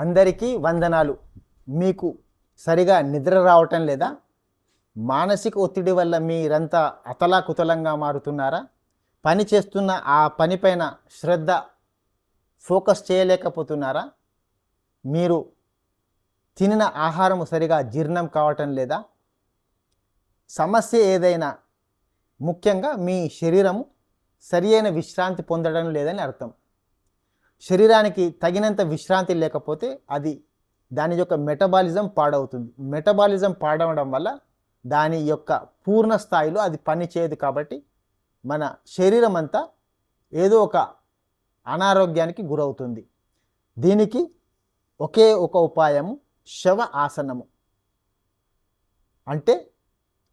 అందరికీ వందనాలు. మీకు సరిగా నిద్ర రావటం లేదా? మానసిక ఒత్తిడి వల్ల మీరంతా అతలాకుతలంగా మారుతున్నారా? పని చేస్తున్న ఆ పనిపైన శ్రద్ధ ఫోకస్ చేయలేకపోతున్నారా? మీరు తినిన ఆహారం సరిగా జీర్ణం కావటం లేదా? సమస్య ఏదైనా, ముఖ్యంగా మీ శరీరం సరియైన విశ్రాంతి పొందడం లేదని అర్థం. శరీరానికి తగినంత విశ్రాంతి లేకపోతే దాని యొక్క మెటబాలిజం పాడవుతుంది. మెటబాలిజం పాడవడం వల్ల దాని యొక్క పూర్ణ స్థాయిలో అది పనిచేయదు. కాబట్టి మన శరీరం అంతా ఏదో ఒక అనారోగ్యానికి గురవుతుంది. దీనికి ఒకే ఒక ఉపాయము శవ ఆసనము. అంటే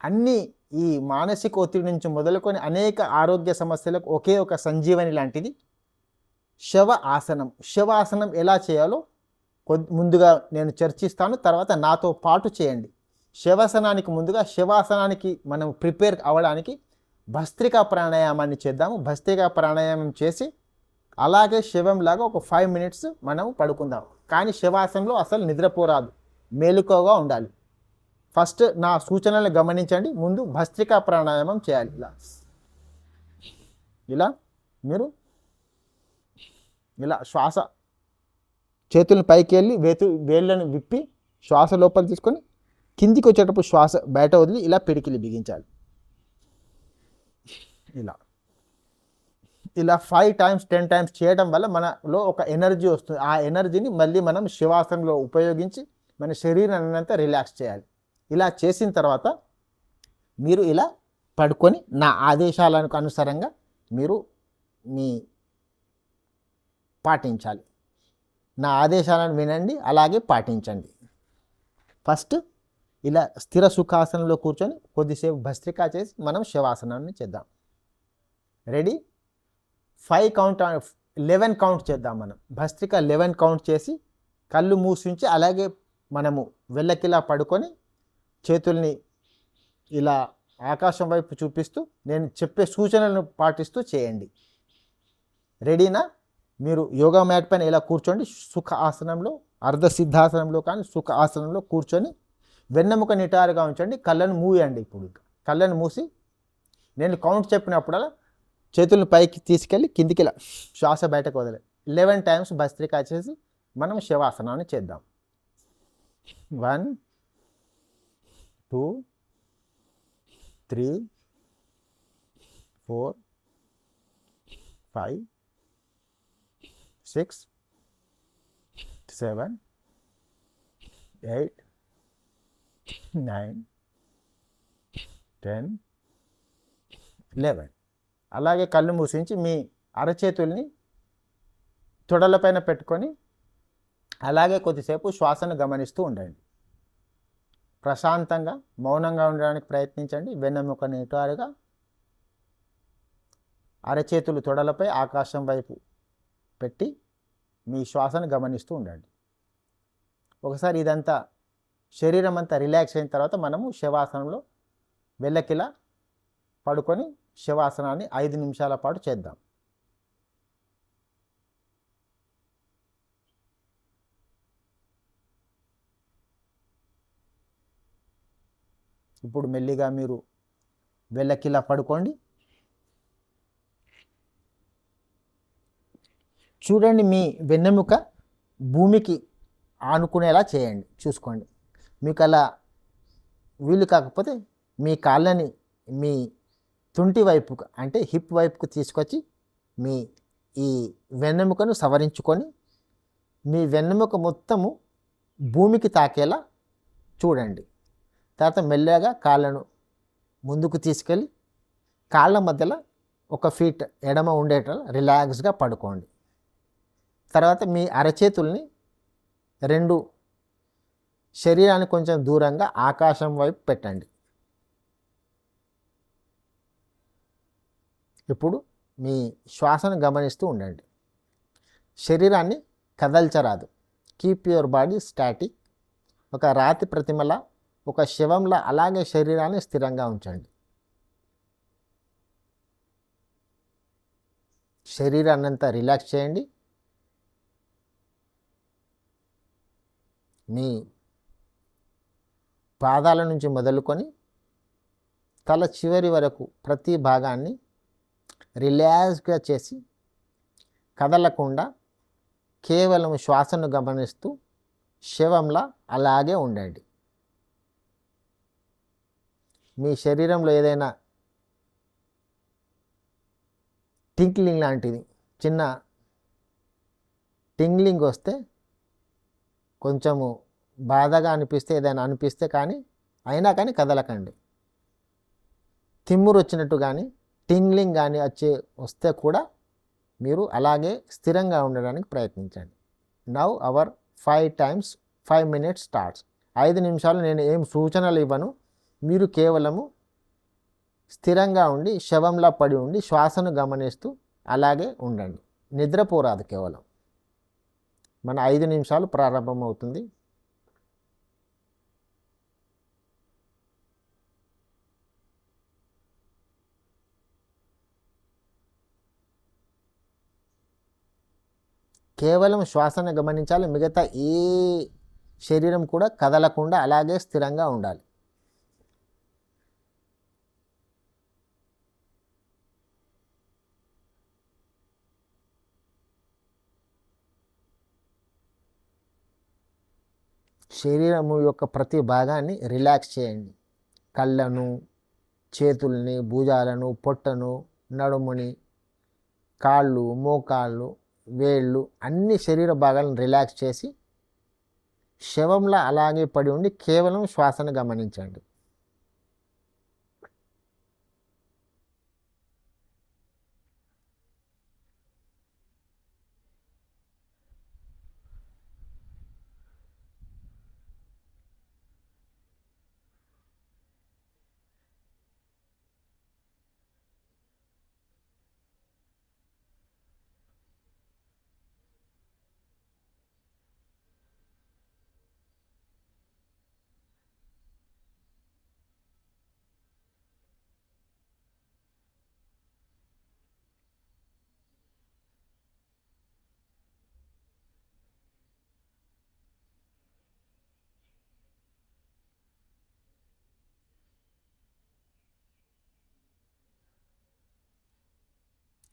అన్ని ఈ మానసిక ఒత్తిడి నుంచి మొదలుకొని అనేక ఆరోగ్య సమస్యలకు ఒకే ఒక సంజీవని లాంటిది శవ ఆసనం. శవ ఆసనం ఎలా చేయాలో ముందుగా నేను చర్చిస్తాను, తర్వాత నాతో పాటు చేయండి. శవాసనానికి ముందుగా శవాసనానికి మనం ప్రిపేర్ అవ్వడానికి భస్త్రికా ప్రాణాయామాన్ని చేద్దాము. భస్త్రికా ప్రాణాయామం చేసి అలాగే శవంలాగా ఒక 5 minutes మనం పడుకుందాం. కానీ శవాసనంలో అసలు నిద్రపోరాదు, మేలుకోగా ఉండాలి. ఫస్ట్ నా సూచనలు గమనించండి. ముందు భస్త్రికా ప్రాణాయామం చేయాలి. ఇలా మీరు ఇలా శ్వాస, చేతులను పైకి వెళ్ళి వేళ్ళను విప్పి శ్వాస లోపల తీసుకొని కిందికి వచ్చేటప్పుడు శ్వాస బయట వదిలి ఇలా పిడికిలి బిగించాలి. ఇలా 5 times 10 times చేయడం వల్ల మనలో ఒక ఎనర్జీ వస్తుంది. ఆ ఎనర్జీని మళ్ళీ మనం శివాసనంలో ఉపయోగించి మన శరీరాన్ని అంతా రిలాక్స్ చేయాలి. ఇలా చేసిన తర్వాత మీరు ఇలా పడుకొని నా ఆదేశాలకు అనుసారంగా మీరు పాటించాలి. నా ఆదేశాలను వినండి, అలాగే పాటించండి. ఫస్ట్ ఇలా స్థిర సుఖాసనంలో కూర్చొని కొద్దిసేపు భస్త్రికా చేసి మనం శవాసనాన్ని చేద్దాం. రెడీ? 11 కౌంట్ చేద్దాం. మనం భస్త్రిక 11 కౌంట్ చేసి కళ్ళు మూసించి అలాగే మనము వెళ్ళకిలా పడుకొని చేతుల్ని ఇలా ఆకాశం వైపు చూపిస్తూ నేను చెప్పే సూచనలను పాటిస్తూ చేయండి. రెడీనా? మీరు యోగా మ్యాట్ పైన ఇలా కూర్చోండి. సుఖ ఆసనంలో, అర్ధ సిద్ధాసనంలో కానీ సుఖ ఆసనంలో కూర్చొని వెన్నెముక నిటారుగా ఉంచండి. కళ్ళను మూయండి. ఇప్పుడు కళ్ళను మూసి నేను కౌంట్ చెప్పినప్పుడల్లా చేతులను పైకి తీసుకెళ్ళి కిందికి ఇలా శ్వాస బయటకు వదలే 11 times భస్త్రికా చేసి మనం శవాసనాన్ని చేద్దాం. 1 2 3 4 5 6 7 8 9 10 11. అలాగే కళ్ళు మూసించి మీ అరచేతుల్ని తొడలపైన పెట్టుకొని అలాగే కొద్దిసేపు శ్వాసను గమనిస్తూ ఉండండి. ప్రశాంతంగా మౌనంగా ఉండడానికి ప్రయత్నించండి. వెన్నెముక నిటారుగా, అరచేతులు తొడలపై ఆకాశం వైపు పెట్టి మీ శ్వాసను గమనిస్తూ ఉండండి. ఒకసారి ఇదంతా శరీరం అంతా రిలాక్స్ అయిన తర్వాత మనము శవాసనంలో వెళ్ళకిలా పడుకొని శవాసనాన్ని 5 నిమిషాల పాటు చేద్దాం. ఇప్పుడు మెల్లిగా మీరు వెళ్ళకిలా పడుకోండి. చూడండి, మీ వెన్నెముక భూమికి ఆనుకునేలా చేయండి. చూసుకోండి. మీకు అలా వీలు కాకపోతే మీ కాళ్ళని మీ తుంటి వైపుకు అంటే హిప్ వైపుకు తీసుకొచ్చి మీ ఈ వెన్నెముకను సవరించుకొని మీ వెన్నెముక మొత్తము భూమికి తాకేలా చూడండి. తర్వాత మెల్లగా కాళ్ళను ముందుకు తీసుకెళ్ళి కాళ్ళ మధ్యలో 1 feet ఎడమ ఉండేట రిలాక్స్గా పడుకోండి. తర్వాత మీ అరచేతుల్ని 2 శరీరానికి కొంచెం దూరంగా ఆకాశం వైపు పెట్టండి. ఇప్పుడు మీ శ్వాసను గమనిస్తూ ఉండండి. శరీరాన్ని కదల్చరాదు. Keep your body static. ఒక రాతి ప్రతిమలా, ఒక శవంలా అలాగే శరీరాన్ని స్థిరంగా ఉంచండి. శరీరాన్ని అంతా రిలాక్స్ చేయండి. మీ పాదాల నుంచి మొదలుకొని తల చివరి వరకు ప్రతి భాగాన్ని రిలాక్స్గా చేసి కదలకుండా కేవలం శ్వాసను గమనిస్తూ శవంలా అలాగే ఉండండి. మీ శరీరంలో ఏదైనా టింక్లింగ్ లాంటిది చిన్న టింగ్లింగ్ వస్తే, కొంచెము బాధగా అనిపిస్తే, ఏదైనా అనిపిస్తే అయినా కానీ కదలకండి. తిమ్మురు వచ్చినట్టు కానీ టింగ్లింగ్ కానీ వస్తే కూడా మీరు అలాగే స్థిరంగా ఉండడానికి ప్రయత్నించండి. Now our 5 times 5 minutes starts. 5 నిమిషాలు నేను ఏం సూచనలు ఇవ్వను, మీరు కేవలము స్థిరంగా ఉండి శవంలా పడి ఉండి శ్వాసను గమనిస్తూ అలాగే ఉండండి. నిద్రపోరాదు, కేవలం మన 5 నిమిషాలు ప్రారంభమవుతుంది. కేవలం శ్వాసను గమనించాలి. మిగతా ఏ శరీరం కూడా కదలకుండా అలాగే స్థిరంగా ఉండాలి. శరీరము యొక్క ప్రతి భాగాన్ని రిలాక్స్ చేయండి. కళ్ళను, చేతుల్ని, భుజాలను, పొట్టను, నడుముని, కాళ్ళు, మోకాళ్ళు, వేళ్ళు, అన్ని శరీర భాగాలను రిలాక్స్ చేసి శవంలా అలాగే పడి ఉండి కేవలం శ్వాసను గమనించండి.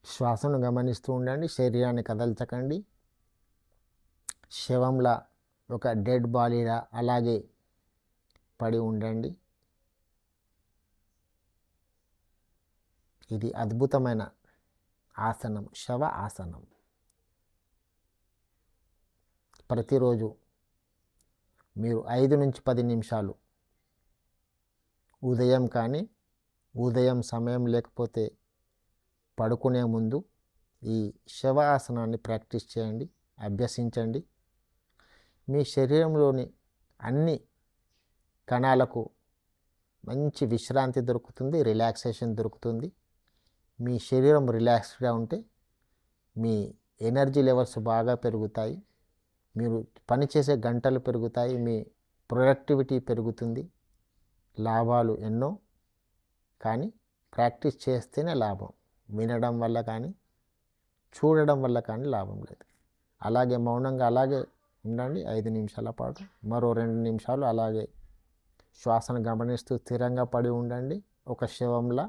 శ్వాసను గమనిస్తూ ఉండండి. శరీరాన్ని కదల్చకండి. శవంలా, ఒక డెడ్ బాడీలా అలాగే పడి ఉండండి. ఇది అద్భుతమైన ఆసనం, శవ ఆసనం. ప్రతిరోజు మీరు 5 నుంచి 10 నిమిషాలు ఉదయం కానీ, ఉదయం సమయం లేకపోతే పడుకునే ముందు ఈ శవ ఆసనాన్ని ప్రాక్టీస్ చేయండి, అభ్యసించండి. మీ శరీరంలోని అన్ని కణాలకు మంచి విశ్రాంతి దొరుకుతుంది, రిలాక్సేషన్ దొరుకుతుంది. మీ శరీరం రిలాక్స్డ్గా ఉంటే మీ ఎనర్జీ లెవెల్స్ బాగా పెరుగుతాయి, మీరు పనిచేసే గంటలు పెరుగుతాయి, మీ ప్రొడక్టివిటీ పెరుగుతుంది. లాభాలు ఎన్నో, కానీ ప్రాక్టీస్ చేస్తేనే లాభం. వినడం వల్ల కానీ, చూడడం వల్ల కానీ లాభం లేదు. అలాగే మౌనంగా అలాగే ఉండండి 5 నిమిషాల పాటు. మరో 2 నిమిషాలు అలాగే శ్వాసను గమనిస్తూ స్థిరంగా పడి ఉండండి, ఒక శవంలా.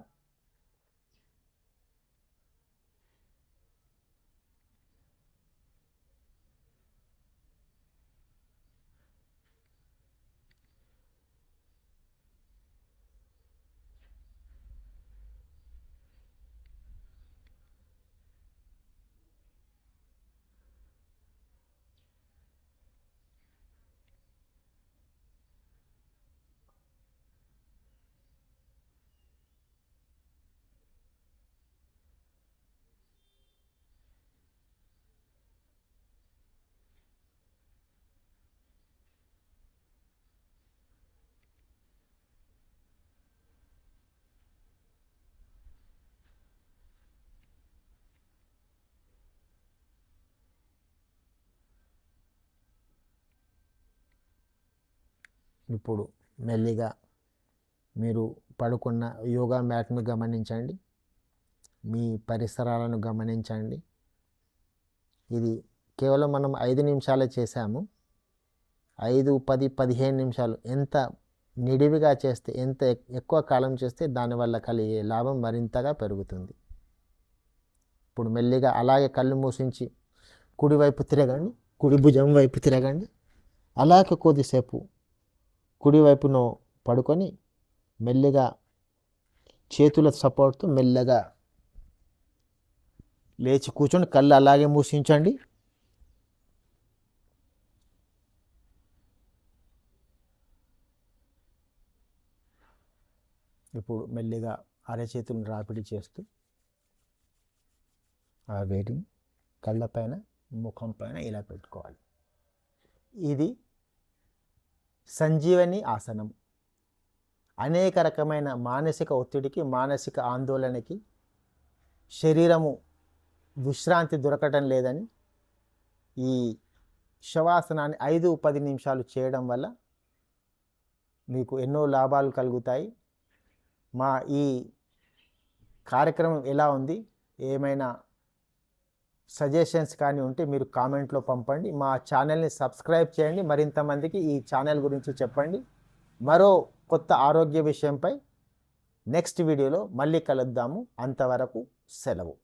ఇప్పుడు మెల్లిగా మీరు పడుకున్న యోగా మ్యాట్ను గమనించండి, మీ పరిసరాలను గమనించండి. ఇది కేవలం మనం 5 నిమిషాలే చేశాము. 5, 10, 15 నిమిషాలు ఎంత నిడివిగా చేస్తే, ఎంత ఎక్కువ కాలం చేస్తే దానివల్ల కలిగే లాభం మరింతగా పెరుగుతుంది. ఇప్పుడు మెల్లిగా అలాగే కళ్ళు మూసించి కుడివైపు తిరగండి, కుడి భుజం వైపు తిరగండి. అలాగే కొద్దిసేపు కుడివైపును పడుకొని మెల్లిగా చేతుల సపోర్ట్తో మెల్లగా లేచి కూర్చొని కళ్ళు అలాగే మూసించండి. ఇప్పుడు మెల్లిగా అరచేతులను రాపిడి చేస్తూ ఆ వేడిని కళ్ళపైన, ముఖం పైన ఇలా పెట్టుకోవాలి. ఇది సంజీవని ఆసనం. అనేక రకమైన మానసిక ఒత్తిడికి, మానసిక ఆందోళనకి, శరీరము విశ్రాంతి దొరకటం లేదని ఈ శవాసనాన్ని 5-10 నిమిషాలు చేయడం వల్ల మీకు ఎన్నో లాభాలు కలుగుతాయి. మా ఈ కార్యక్రమం ఎలా ఉంది, ఏమైనా సజెషన్స్ కానీ ఉంటే మీరు కామెంట్లో పంపండి. మా ఛానల్ని సబ్స్క్రైబ్ చేయండి. మరింత మందికి ఈ ఛానల్ గురించి చెప్పండి. మరో కొత్త ఆరోగ్య విషయంపై నెక్స్ట్ వీడియోలో మళ్ళీ కలుద్దాము. అంతవరకు సెలవు.